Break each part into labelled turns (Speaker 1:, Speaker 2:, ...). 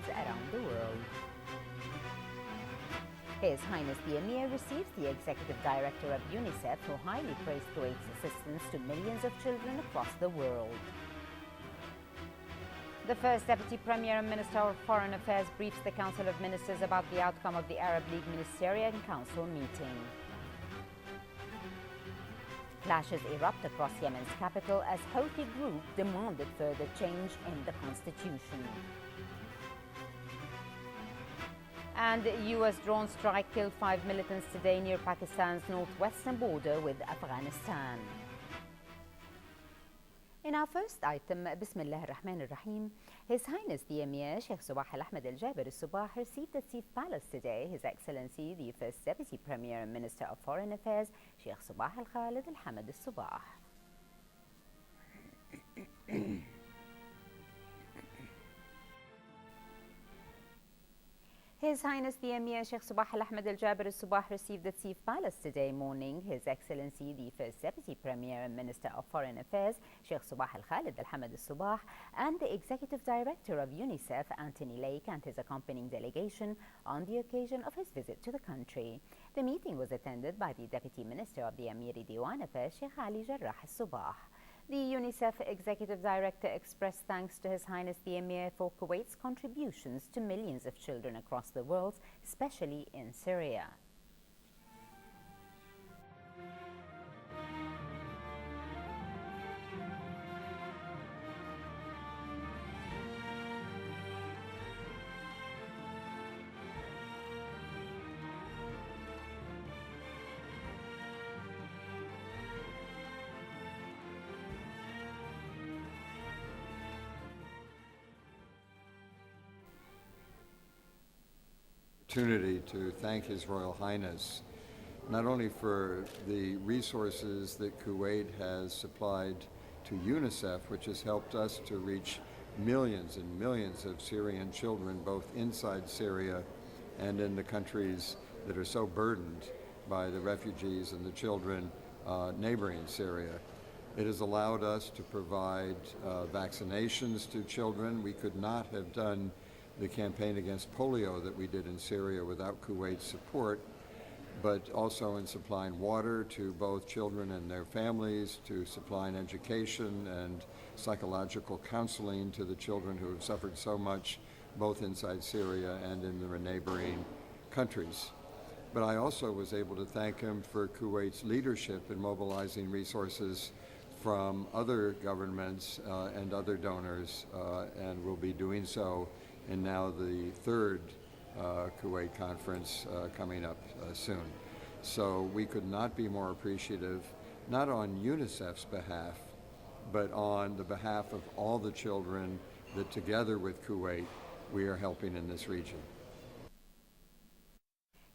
Speaker 1: around the world. His Highness the Emir receives the Executive Director of UNICEF, who highly praised Kuwait's assistance to millions of children across the world. The First Deputy Premier and Minister of Foreign Affairs briefs the Council of Ministers about the outcome of the Arab League Ministerial Council meeting. Clashes erupt across Yemen's capital as Houthi group demanded further change in the constitution. And US drone strike killed 5 militants today near Pakistan's northwestern border with Afghanistan. In our first item, Bismillah ar-Rahman ar-Rahim, His Highness the Emir Sheikh Sabah Al-Ahmed Al-Jaber Al-Sabah received at Sif Palace today His Excellency the First Deputy Premier and Minister of Foreign Affairs Sheikh Sabah Al-Khalid Al-Hamad Al-Sabah. His Highness the Emir Sheikh Sabah Al-Ahmed Al-Jaber Al-Sabah received at Sif Palace today morning His Excellency the First Deputy Premier and Minister of Foreign Affairs Sheikh Sabah Al-Khalid Al-Hamad Al-Sabah and the Executive Director of UNICEF Anthony Lake and his accompanying delegation on the occasion of his visit to the country. The meeting was attended by the Deputy Minister of the Amiri Diwan Affairs Sheikh Ali Jarrah Al-Sabah. The UNICEF Executive Director expressed thanks to His Highness the Emir for Kuwait's contributions to millions of children across the world, especially in Syria.
Speaker 2: Opportunity to thank His Royal Highness not only for the resources that Kuwait has supplied to UNICEF, which has helped us to reach millions and millions of Syrian children both inside Syria and in the countries that are so burdened by the refugees and the children neighboring Syria. It has allowed us to provide vaccinations to children. We could not have done the campaign against polio that we did in Syria without Kuwait's support, but also in supplying water to both children and their families, to supplying education and psychological counseling to the children who have suffered so much, both inside Syria and in the neighboring countries. But I also was able to thank him for Kuwait's leadership in mobilizing resources from other governments and other donors, and will be doing so in now the third Kuwait conference coming up soon. So we could not be more appreciative, not on UNICEF's behalf, but on the behalf of all the children that together with Kuwait, we are helping in this region.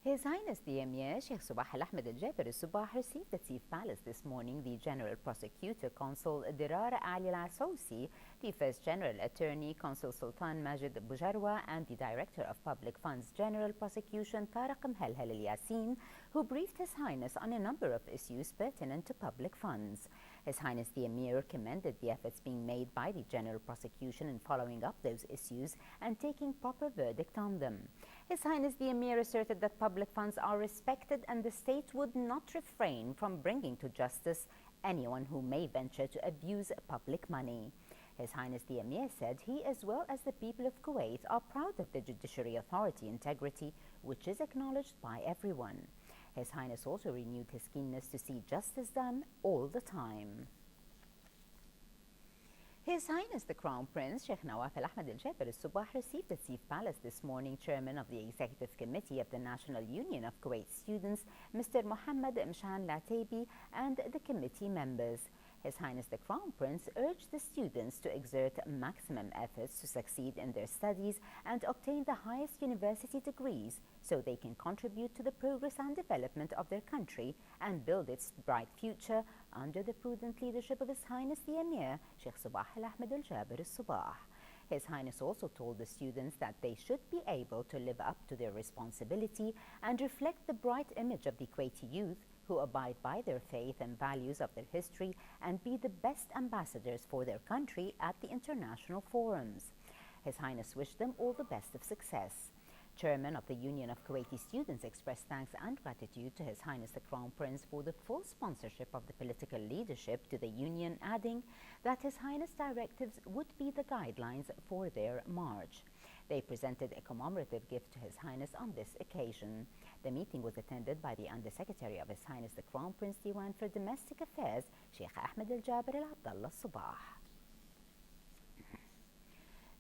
Speaker 1: His Highness the Emir Sheikh Sabah Al-Ahmed Al-Jaber Al-Sabah received at Sif Palace this morning the General Prosecutor Consul Dirar Ali Al-Asousi, the First General Attorney Consul Sultan Majid Bujarwa, and the Director of Public Funds General Prosecution Tariq Mhalhal Al-Yasin, who briefed His Highness on a number of issues pertinent to public funds. His Highness the Emir commended the efforts being made by the General Prosecution in following up those issues and taking proper verdict on them. His Highness the Emir asserted that public funds are respected and the state would not refrain from bringing to justice anyone who may venture to abuse public money. His Highness the Emir said he, as well as the people of Kuwait, are proud of the judiciary authority integrity, which is acknowledged by everyone. His Highness also renewed his keenness to see justice done all the time. His Highness the Crown Prince Sheikh Nawaf Al-Ahmed Al-Jaber Al-Sabah received at Sif Palace this morning Chairman of the Executive Committee of the National Union of Kuwait Students, Mr. Mohammed Mshan Lataibi, and the committee members. His Highness the Crown Prince urged the students to exert maximum efforts to succeed in their studies and obtain the highest university degrees so they can contribute to the progress and development of their country and build its bright future under the prudent leadership of His Highness the Emir Sheikh Sabah Al-Ahmed Al-Jaber Al-Sabah. His Highness also told the students that they should be able to live up to their responsibility and reflect the bright image of the Kuwaiti youth who abide by their faith and values of their history and be the best ambassadors for their country at the international forums. His Highness wished them all the best of success. Chairman of the Union of Kuwaiti Students expressed thanks and gratitude to His Highness the Crown Prince for the full sponsorship of the political leadership to the Union, adding that His Highness' directives would be the guidelines for their march. They presented a commemorative gift to His Highness on this occasion. The meeting was attended by the Undersecretary of His Highness the Crown Prince Diwan for Domestic Affairs, Sheikh Ahmed Al-Jaber Al-Abdullah Subah.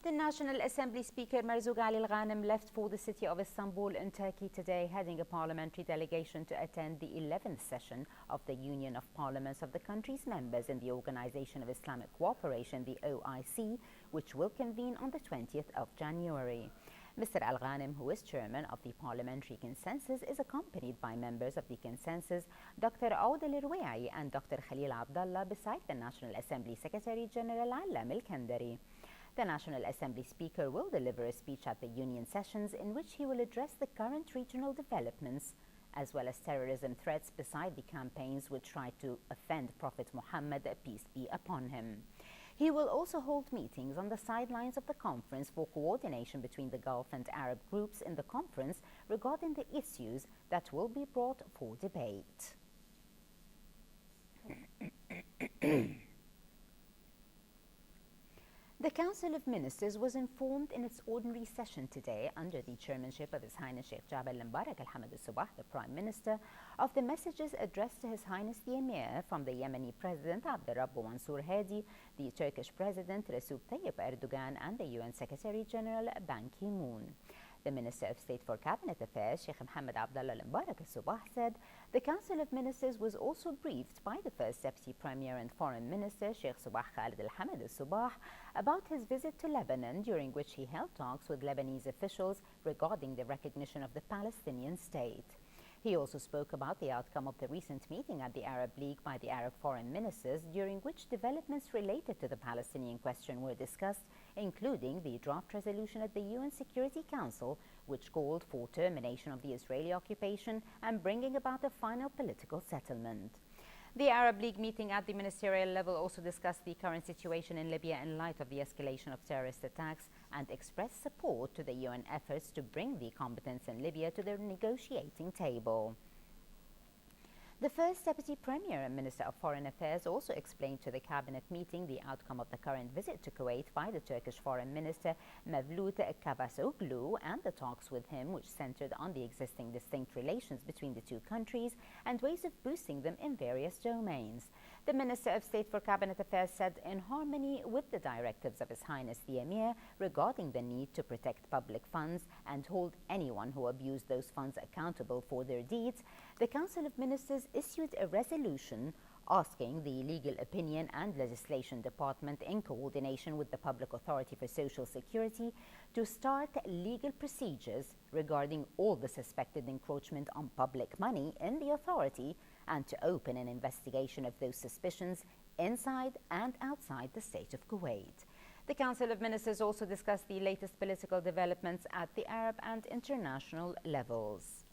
Speaker 1: The National Assembly Speaker Marzouk Ali Al-Ghanem left for the city of Istanbul in Turkey today, heading a parliamentary delegation to attend the 11th session of the Union of Parliaments of the country's members in the Organization of Islamic Cooperation, the OIC, which will convene on the 20th of January. Mr. Al-Ghanem, who is chairman of the Parliamentary Consensus, is accompanied by members of the Consensus, Dr. Aoud Al-Ruwai and Dr. Khalil Abdullah, beside the National Assembly Secretary General Alam Al-Kandari. The National Assembly Speaker will deliver a speech at the Union sessions in which he will address the current regional developments as well as terrorism threats beside the campaigns which try to offend Prophet Muhammad, peace be upon him. He will also hold meetings on the sidelines of the conference for coordination between the Gulf and Arab groups in the conference regarding the issues that will be brought for debate. The Council of Ministers was informed in its ordinary session today, under the chairmanship of His Highness Sheikh Jaber Al-Mbarak Al-Hamad Al-Subah, the Prime Minister, of the messages addressed to His Highness the Emir from the Yemeni President Abdurrabbu Mansour Hadi, the Turkish President Recep Tayyip Erdogan, and the UN Secretary General Ban Ki-moon. The Minister of State for Cabinet Affairs, Sheikh Mohammed Abdullah Al-Mbarak Al-Subah, said the Council of Ministers was also briefed by the First Deputy Premier and Foreign Minister, Sheikh Subah Khalid Al-Hamad Al-Subah, about his visit to Lebanon, during which he held talks with Lebanese officials regarding the recognition of the Palestinian state. He also spoke about the outcome of the recent meeting at the Arab League by the Arab foreign ministers, during which developments related to the Palestinian question were discussed, including the draft resolution at the UN Security Council, which called for termination of the Israeli occupation and bringing about a final political settlement. The Arab League meeting at the ministerial level also discussed the current situation in Libya in light of the escalation of terrorist attacks and expressed support to the UN efforts to bring the combatants in Libya to the negotiating table. The First Deputy Premier and Minister of Foreign Affairs also explained to the Cabinet meeting the outcome of the current visit to Kuwait by the Turkish Foreign Minister Mevlut Cavusoglu and the talks with him, which centered on the existing distinct relations between the two countries and ways of boosting them in various domains. The Minister of State for Cabinet Affairs said, in harmony with the directives of His Highness the Emir regarding the need to protect public funds and hold anyone who abused those funds accountable for their deeds, the Council of Ministers issued a resolution asking the Legal Opinion and Legislation Department, in coordination with the Public Authority for Social Security, to start legal procedures regarding all the suspected encroachment on public money in the authority and to open an investigation of those suspicions inside and outside the State of Kuwait. The Council of Ministers also discussed the latest political developments at the Arab and international levels.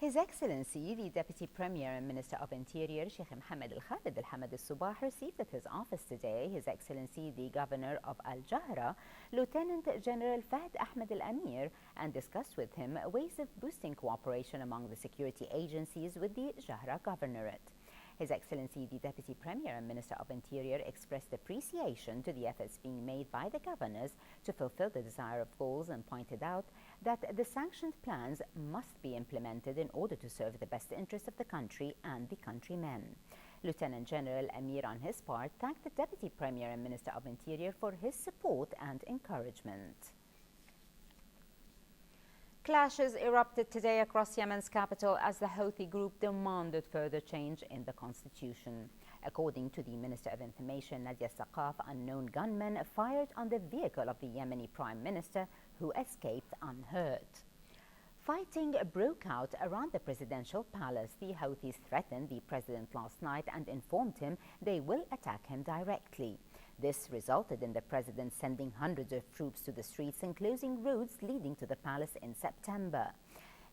Speaker 1: His Excellency, the Deputy Premier and Minister of Interior, Sheikh Mohammed Al-Khalid Al-Hamad Al-Subah, received at his office today His Excellency, the Governor of Al-Jahra, Lieutenant General Fahd Ahmed Al-Amir, and discussed with him ways of boosting cooperation among the security agencies with the Jahra Governorate. His Excellency, the Deputy Premier and Minister of Interior, expressed appreciation to the efforts being made by the governors to fulfill the desired goals and pointed out that the sanctioned plans must be implemented in order to serve the best interests of the country and the countrymen. Lieutenant General Amir, on his part, thanked the Deputy Premier and Minister of Interior for his support and encouragement. Clashes erupted today across Yemen's capital as the Houthi group demanded further change in the constitution. According to the Minister of Information, Nadia Saqaf, unknown gunmen fired on the vehicle of the Yemeni Prime Minister, who escaped unhurt. Fighting broke out around the presidential palace. The Houthis threatened the president last night and informed him they will attack him directly. This resulted in the president sending hundreds of troops to the streets and closing roads leading to the palace in September.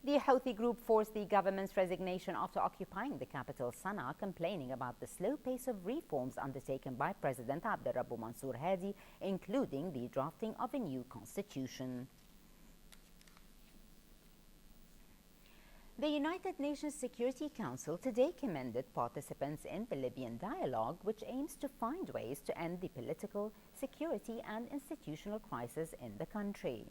Speaker 1: The Houthi group forced the government's resignation after occupying the capital Sana'a, complaining about the slow pace of reforms undertaken by President Abdurrabbu Mansour Hadi, including the drafting of a new constitution. The United Nations Security Council today commended participants in the Libyan dialogue, which aims to find ways to end the political, security and institutional crisis in the country.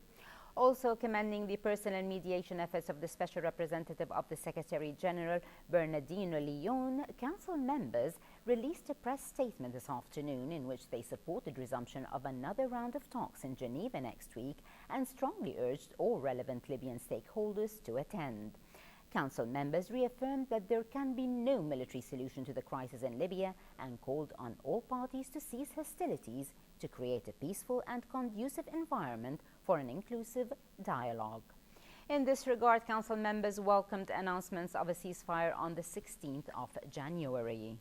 Speaker 1: Also commending the personal mediation efforts of the Special Representative of the Secretary-General, Bernardino Leon, Council members released a press statement this afternoon in which they supported resumption of another round of talks in Geneva next week and strongly urged all relevant Libyan stakeholders to attend. Council members reaffirmed that there can be no military solution to the crisis in Libya and called on all parties to cease hostilities to create a peaceful and conducive environment for an inclusive dialogue. In this regard, Council members welcomed announcements of a ceasefire on the 16th of January.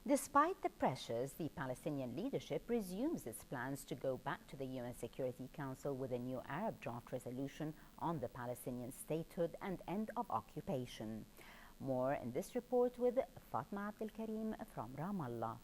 Speaker 1: Despite the pressures, the Palestinian leadership resumes its plans to go back to the UN Security Council with a new Arab draft resolution on the Palestinian statehood and end of occupation. More in this report with Fatma Abdel Karim from Ramallah.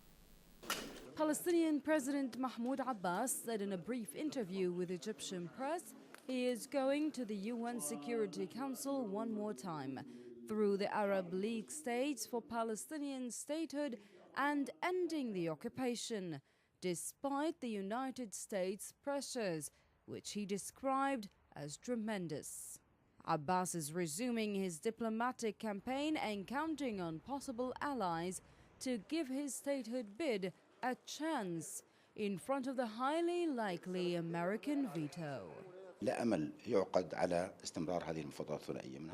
Speaker 3: Palestinian President Mahmoud Abbas said in a brief interview with Egyptian press he is going to the UN Security Council one more time through the Arab League states for Palestinian statehood and ending the occupation, despite the United States pressures, which he described as tremendous. Abbas is resuming his diplomatic campaign and counting on possible allies to give his statehood bid a chance in front of the highly likely American veto.
Speaker 4: We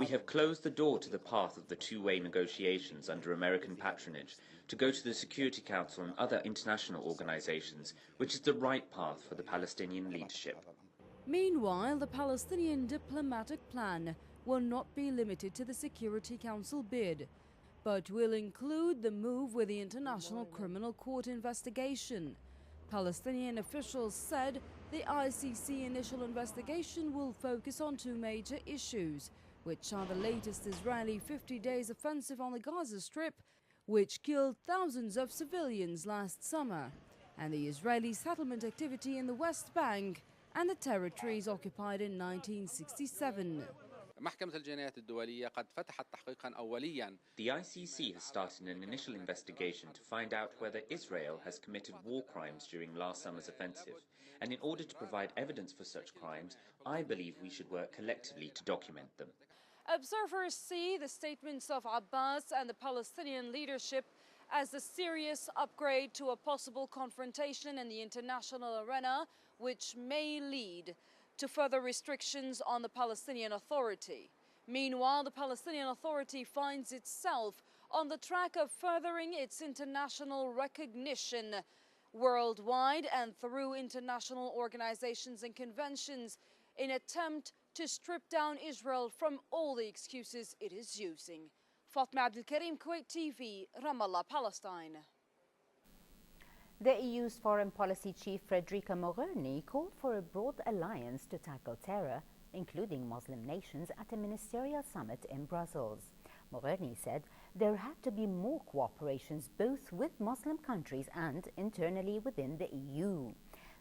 Speaker 4: have closed the door to the path of the two-way negotiations under American patronage to go to the Security Council and other international organizations, which is the right path for the Palestinian leadership.
Speaker 3: Meanwhile, the Palestinian diplomatic plan will not be limited to the Security Council bid, but will include the move with the International Criminal Court investigation. Palestinian officials said the ICC initial investigation will focus on two major issues, which are the latest Israeli 50 days offensive on the Gaza Strip, which killed thousands of civilians last summer, and the Israeli settlement activity in the West Bank and the territories occupied in 1967.
Speaker 4: The ICC has started an initial investigation to find out whether Israel has committed war crimes during last summer's offensive. And in order to provide evidence for such crimes, I believe we should work collectively to document them.
Speaker 3: Observers see the statements of Abbas and the Palestinian leadership as a serious upgrade to a possible confrontation in the international arena, which may lead to further restrictions on the Palestinian Authority. Meanwhile, the Palestinian Authority finds itself on the track of furthering its international recognition worldwide and through international organizations and conventions in attempt to strip down Israel from all the excuses it is using. Fatma Abdel Karim, Kuwait TV, Ramallah, Palestine.
Speaker 1: The EU's foreign policy chief Federica Mogherini called for a broad alliance to tackle terror, including Muslim nations, at a ministerial summit in Brussels. Mogherini said there had to be more cooperations both with Muslim countries and internally within the EU.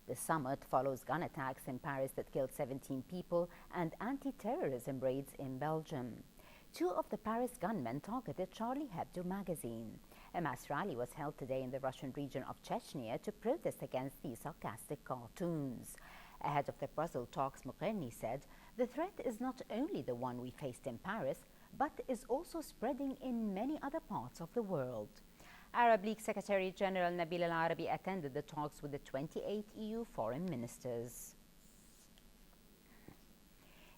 Speaker 1: The summit follows gun attacks in Paris that killed 17 people and anti-terrorism raids in Belgium. Two of the Paris gunmen targeted Charlie Hebdo magazine. A mass rally was held today in the Russian region of Chechnya to protest against these sarcastic cartoons. Ahead of the Brussels talks, Mogherini said, the threat is not only the one we faced in Paris, but is also spreading in many other parts of the world. Arab League Secretary General Nabil Al-Arabi attended the talks with the 28 EU foreign ministers.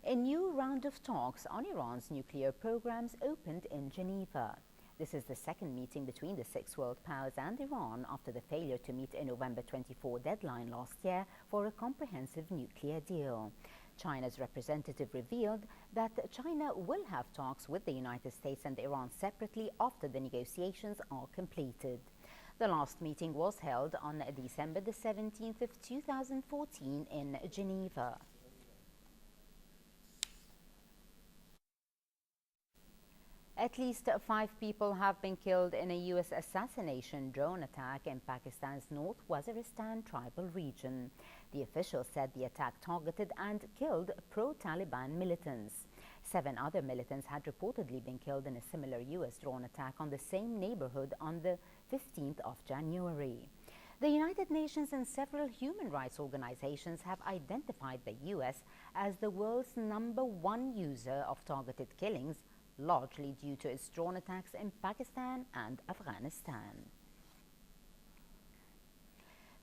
Speaker 1: A new round of talks on Iran's nuclear programs opened in Geneva. This is the second meeting between the six world powers and Iran after the failure to meet a November 24 deadline last year for a comprehensive nuclear deal. China's representative revealed that China will have talks with the United States and Iran separately after the negotiations are completed. The last meeting was held on December the 17th of 2014 in Geneva. At least 5 people have been killed in a U.S. assassination drone attack in Pakistan's North Waziristan tribal region. The official said the attack targeted and killed pro-Taliban militants. 7 other militants had reportedly been killed in a similar U.S. drone attack on the same neighborhood on the 15th of January. The United Nations and several human rights organizations have identified the U.S. as the world's #1 user of targeted killings, largely due to its drone attacks in Pakistan and Afghanistan.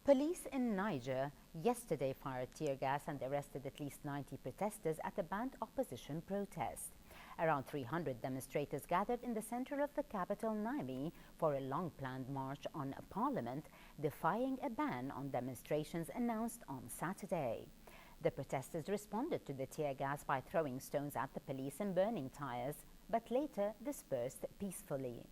Speaker 1: Police in Niger yesterday fired tear gas and arrested at least 90 protesters at a banned opposition protest. Around 300 demonstrators gathered in the center of the capital, Niamey, for a long-planned march on Parliament, defying a ban on demonstrations announced on Saturday. The protesters responded to the tear gas by throwing stones at the police and burning tires, but later dispersed peacefully.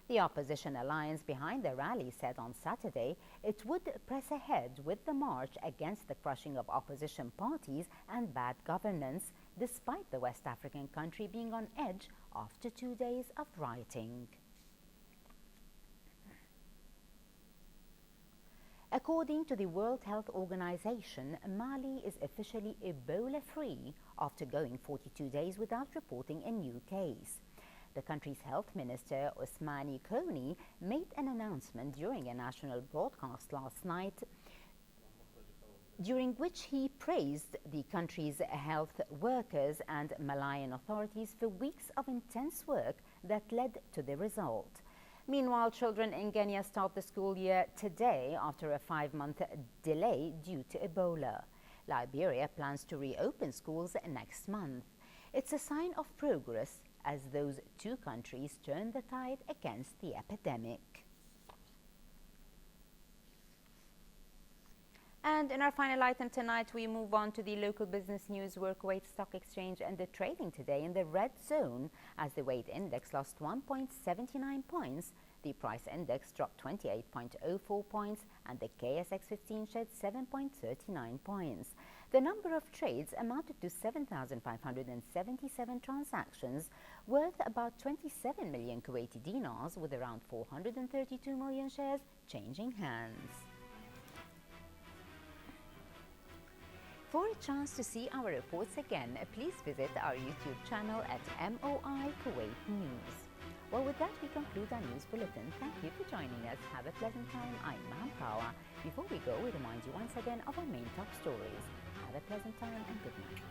Speaker 1: The opposition alliance behind the rally said on Saturday it would press ahead with the march against the crushing of opposition parties and bad governance, despite the West African country being on edge after 2 days of rioting. According to the World Health Organization, Mali is officially Ebola-free after going 42 days without reporting a new case. The country's health minister, Ousmane Koni, made an announcement during a national broadcast last night, during which he praised the country's health workers and Malian authorities for weeks of intense work that led to the result. Meanwhile, children in Kenya start the school year today after a 5-month delay due to Ebola. Liberia plans to reopen schools next month. It's a sign of progress as those 2 countries turn the tide against the epidemic. And in our final item tonight, we move on to the local business news, where Kuwait Stock Exchange ended trading today in the red zone as the weight index lost 1.79 points, the price index dropped 28.04 points, and the KSX 15 shed 7.39 points. The number of trades amounted to 7,577 transactions, worth about 27 million Kuwaiti dinars, with around 432 million shares changing hands. For a chance to see our reports again, please visit our YouTube channel at MOI Kuwait News. Well, with that, we conclude our news bulletin. Thank you for joining us. Have a pleasant time. I'm Ma'am Power. Before we go, we remind you once again of our main top stories. Have a pleasant time and good night.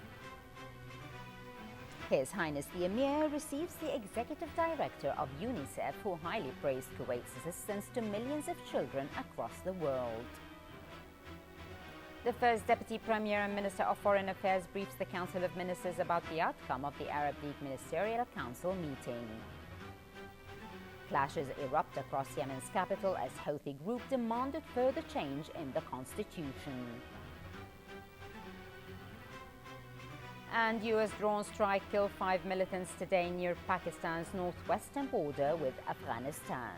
Speaker 1: His Highness the Emir receives the Executive Director of UNICEF, who highly praised Kuwait's assistance to millions of children across the world. The First Deputy Premier and Minister of Foreign Affairs briefs the Council of Ministers about the outcome of the Arab League Ministerial Council meeting. Clashes erupt across Yemen's capital as Houthi group demanded further change in the constitution. And U.S. drone strike killed 5 militants today near Pakistan's northwestern border with Afghanistan.